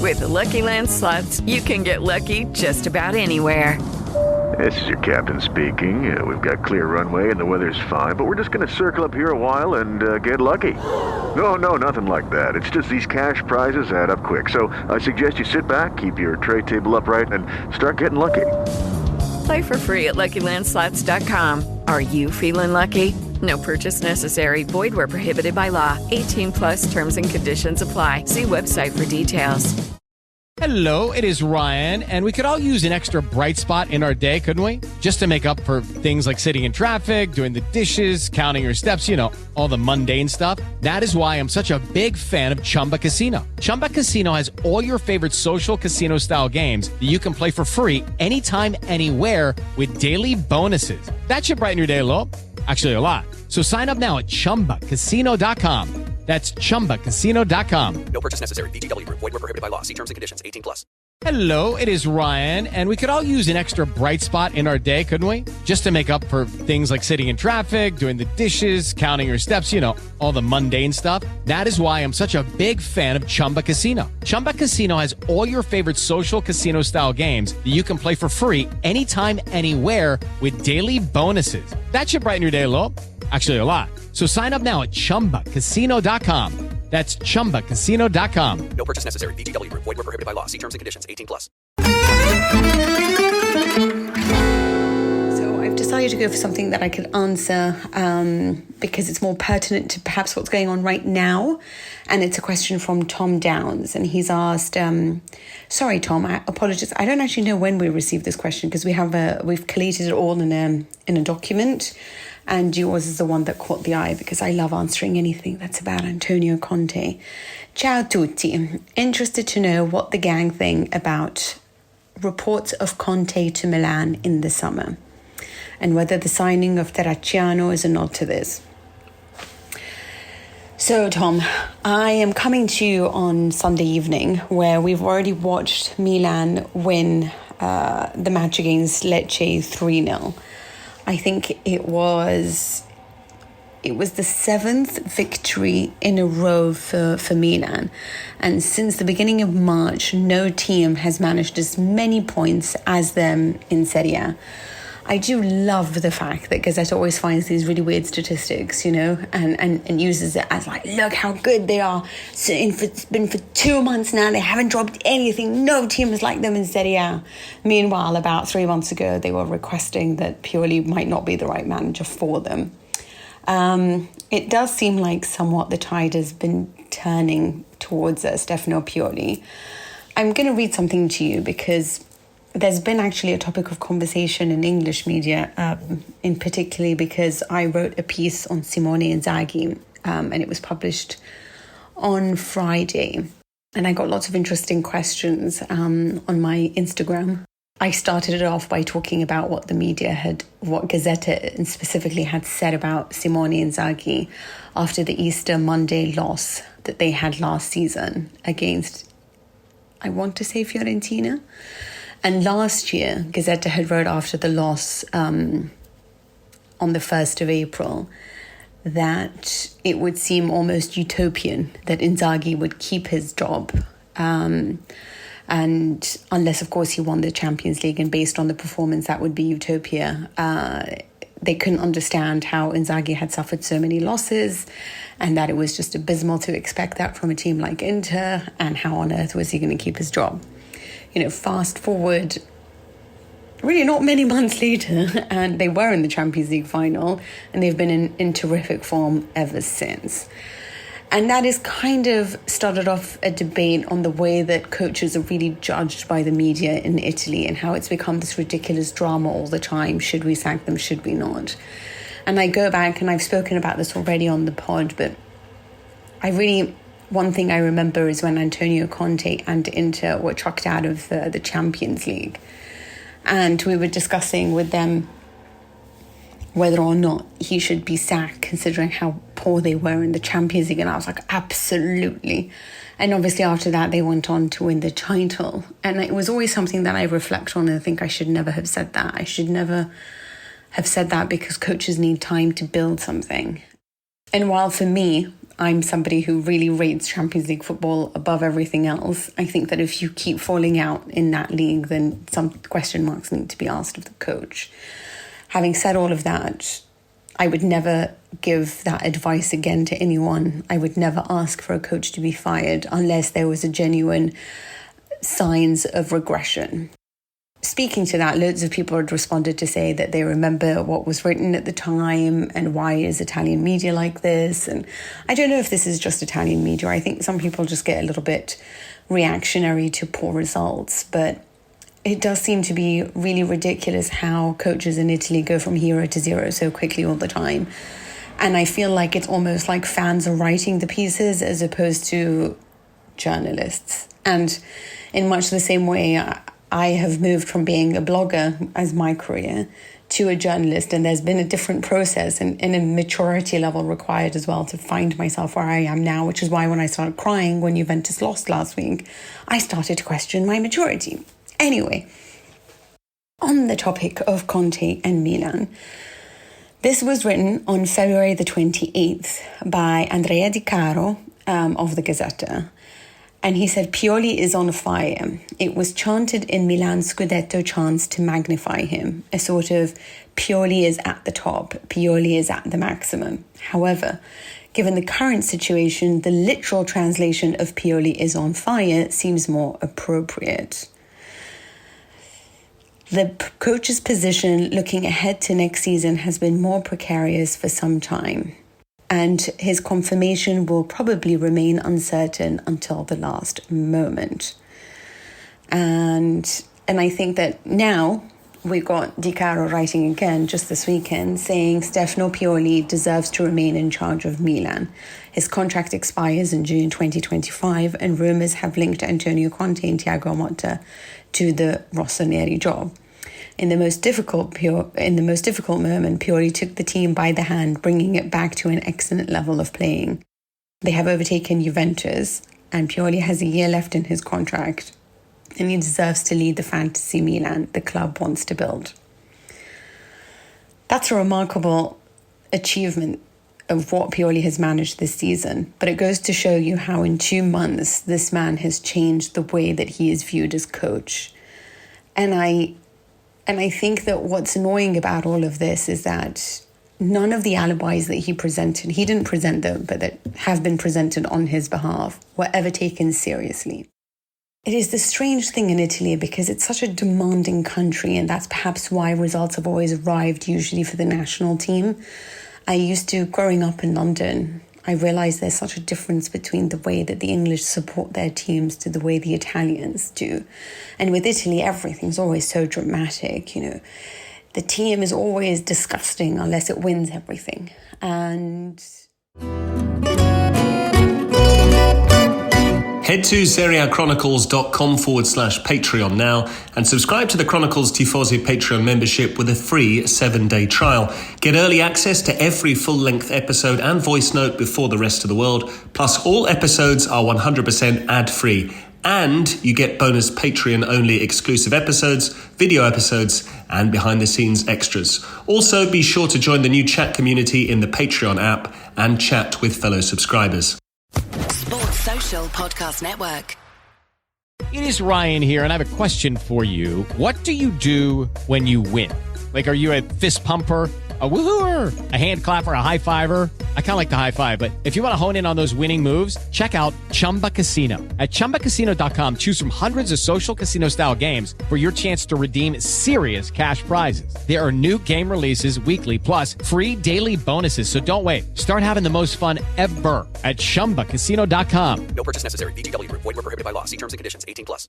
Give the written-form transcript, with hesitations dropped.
With the Lucky Land Slots, you can get lucky just about anywhere. This is your captain speaking. We've got clear runway and the weather's fine, but we're just going to circle up here a while and get lucky. No, nothing like that. It's just these cash prizes add up quick. So I suggest you sit back, keep your tray table upright, and start getting lucky. Play for free at LuckyLandSlots.com. Are you feeling lucky? No purchase necessary. Void where prohibited by law. 18 plus terms and conditions apply. See website for details. Hello, it is Ryan, and we could all use an extra bright spot in our day, couldn't we? Just to make up for things like sitting in traffic, doing the dishes, counting your steps, all the mundane stuff. That is why I'm such a big fan of Chumba Casino. Chumba Casino has all your favorite social casino-style games that you can play for free anytime, anywhere with daily bonuses. That should brighten your day a little. Actually, a lot. So sign up now at ChumbaCasino.com. That's ChumbaCasino.com. No purchase necessary. VGW. Void where prohibited by law. See terms and conditions. 18 plus. Hello, it is Ryan, and we could all use an extra bright spot in our day, couldn't we? Just to make up for things like sitting in traffic, doing the dishes, counting your steps, all the mundane stuff. That is why I'm such a big fan of Chumba Casino. Chumba Casino has all your favorite social casino-style games that you can play for free anytime, anywhere with daily bonuses. That should brighten your day a little. Actually, a lot. So sign up now at ChumbaCasino.com. That's ChumbaCasino.com. No purchase necessary. VGW. Void where prohibited by law. See terms and conditions. 18 plus. So I've decided to go for something that I could answer because it's more pertinent to perhaps what's going on right now. And it's a question from Tom Downs. And he's asked, sorry, Tom, I apologize. I don't actually know when we received this question because we've collated it all in a document. And yours is the one that caught the eye because I love answering anything that's about Antonio Conte. Ciao, tutti. Interested to know what the gang think about reports of Conte to Milan in the summer and whether the signing of Terracciano is a nod to this. So, Tom, I am coming to you on Sunday evening where we've already watched Milan win the match against Lecce 3-0. I think it was the seventh victory in a row for Milan. And since the beginning of March, no team has managed as many points as them in Serie. I do love the fact that Gazzetta always finds these really weird statistics, and uses it as like, look how good they are. So it's been for 2 months now, they haven't dropped anything. No team is like them in Serie. Meanwhile, about 3 months ago, they were requesting that Pioli might not be the right manager for them. It does seem like somewhat the tide has been turning towards Stefano Pioli. I'm going to read something to you because there's been actually a topic of conversation in English media, in particularly because I wrote a piece on Simone Inzaghi, and it was published on Friday. And I got lots of interesting questions on my Instagram. I started it off by talking about what the media what Gazzetta specifically had said about Simone Inzaghi after the Easter Monday loss that they had last season against, I want to say, Fiorentina. And last year, Gazzetta had wrote after the loss on the 1st of April that it would seem almost utopian that Inzaghi would keep his job. And unless, of course, he won the Champions League, and based on the performance, that would be utopia. They couldn't understand how Inzaghi had suffered so many losses and that it was just abysmal to expect that from a team like Inter, and how on earth was he going to keep his job. Fast forward, really not many months later, and they were in the Champions League final, and they've been in terrific form ever since. And that has kind of started off a debate on the way that coaches are really judged by the media in Italy and how it's become this ridiculous drama all the time. Should we sack them? Should we not? And I go back, and I've spoken about this already on the pod, but one thing I remember is when Antonio Conte and Inter were chucked out of the Champions League. And we were discussing with them whether or not he should be sacked, considering how poor they were in the Champions League. And I was like, absolutely. And obviously after that, they went on to win the title. And it was always something that I reflect on, and I think I should never have said that. I should never have said that because coaches need time to build something. And while for me, I'm somebody who really rates Champions League football above everything else. I think that if you keep falling out in that league, then some question marks need to be asked of the coach. Having said all of that, I would never give that advice again to anyone. I would never ask for a coach to be fired unless there was a genuine signs of regression. Speaking to that, loads of people had responded to say that they remember what was written at the time and why is Italian media like this. And I don't know if this is just Italian media. I think some people just get a little bit reactionary to poor results. But it does seem to be really ridiculous how coaches in Italy go from hero to zero so quickly all the time. And I feel like it's almost like fans are writing the pieces as opposed to journalists. And in much the same way, I have moved from being a blogger as my career to a journalist, and there's been a different process and a maturity level required as well to find myself where I am now, which is why when I started crying when Juventus lost last week, I started to question my maturity. Anyway, on the topic of Conte and Milan, this was written on February the 28th by Andrea Di Caro of the Gazzetta. And he said, Pioli is on fire. It was chanted in Milan's Scudetto chants to magnify him. A sort of Pioli is at the top, Pioli is at the maximum. However, given the current situation, the literal translation of Pioli is on fire seems more appropriate. The coach's position looking ahead to next season has been more precarious for some time, and his confirmation will probably remain uncertain until the last moment. And I think that now we've got Di Caro writing again just this weekend saying Stefano Pioli deserves to remain in charge of Milan. His contract expires in June 2025, and rumours have linked Antonio Conte and Thiago Motta to the Rossoneri job. In the most difficult moment, Pioli took the team by the hand, bringing it back to an excellent level of playing. They have overtaken Juventus, and Pioli has a year left in his contract, and he deserves to lead the fantasy Milan the club wants to build. That's a remarkable achievement of what Pioli has managed this season, but it goes to show you how in 2 months this man has changed the way that he is viewed as coach. And I think that what's annoying about all of this is that none of the alibis that he presented, he didn't present them, but that have been presented on his behalf, were ever taken seriously. It is the strange thing in Italy because it's such a demanding country, and that's perhaps why results have always arrived usually for the national team. Growing up in London, I realised there's such a difference between the way that the English support their teams to the way the Italians do. And with Italy, everything's always so dramatic, The team is always disgusting unless it wins everything. And Head to SerieChronicles.com/Patreon now and subscribe to the Chronicles Tifosi Patreon membership with a free 7-day trial. Get early access to every full-length episode and voice note before the rest of the world. Plus, all episodes are 100% ad-free. And you get bonus Patreon-only exclusive episodes, video episodes, and behind-the-scenes extras. Also, be sure to join the new chat community in the Patreon app and chat with fellow subscribers. Sports Social Podcast Network. It is Ryan here, and I have a question for you. What do you do when you win? Like, are you a fist pumper, a woohooer, a hand clapper, a high fiver? I kind of like the high five, but if you want to hone in on those winning moves, check out Chumba Casino. At ChumbaCasino.com, choose from hundreds of social casino-style games for your chance to redeem serious cash prizes. There are new game releases weekly, plus free daily bonuses, so don't wait. Start having the most fun ever at ChumbaCasino.com. No purchase necessary. VGW Group. Void where prohibited by law. See terms and conditions. 18+.